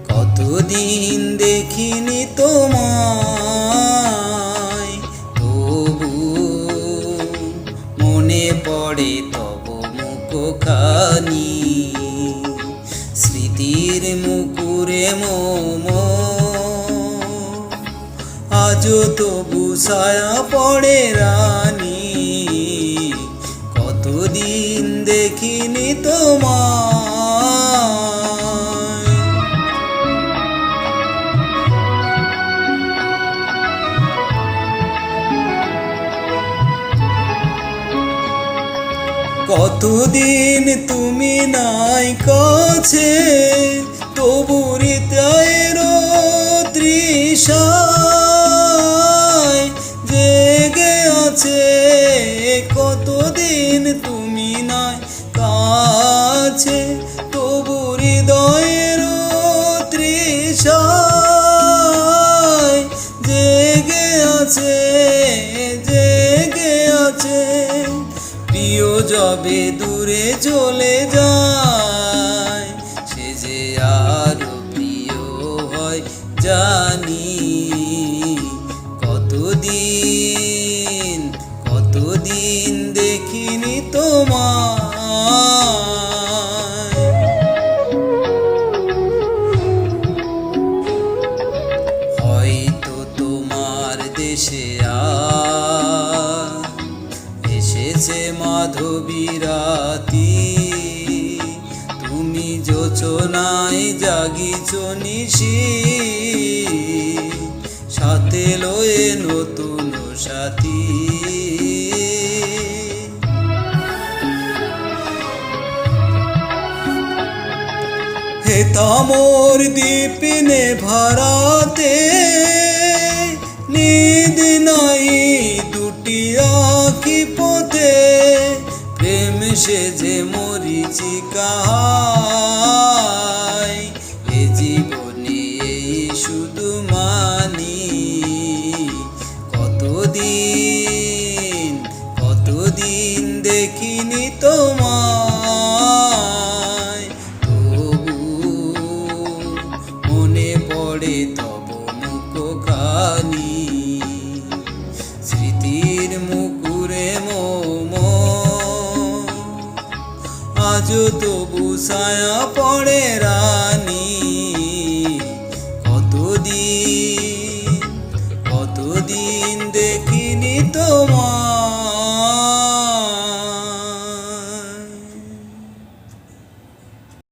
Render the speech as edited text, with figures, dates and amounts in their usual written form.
কতদিন দেখিনি তোমায়, তবু মনে পড়ে তব মুখখানি। স্মৃতির মুকুরে মোম আজও তবু ছায়া পড়ে রানী। কতদিন দেখিনি তোমায়। কতদিন তুমি নাই কাছে, তবু হৃদয়ের তৃষায় জেগে আছে। কতদিন তুমি নাই কাছে, তবু হৃদয়ের তৃষায় জেগে আছে, জেগে আছে। প্রিয় যবে দূরে চলে যায়, সে যে আরো প্রিয় হয় জানি। কতদিন কতদিন দেখিনি তোমায়। হয়তো তোমার দেশে এসেছে মাধবী রাতি, তুমি যোচনায় জাগিছ নিশি, সাথে লয়ে নতুন সাথী। হে তামর দীপিনে ভারাতে, নিদ নাই দুটি আঁখি পথে, প্রেম সেজে মরিচিকা হায়। এ জীবনে এই শুধু মানি। কতদিন কতদিন দেখিনি তোমায়, তবু মনে পড়ে তব মুখখানি। স্মৃতির মুকুরে মোম আজও তবু ছায়া পড়ে রানী। কতদিন কতদিন দেখিনি তোমায়।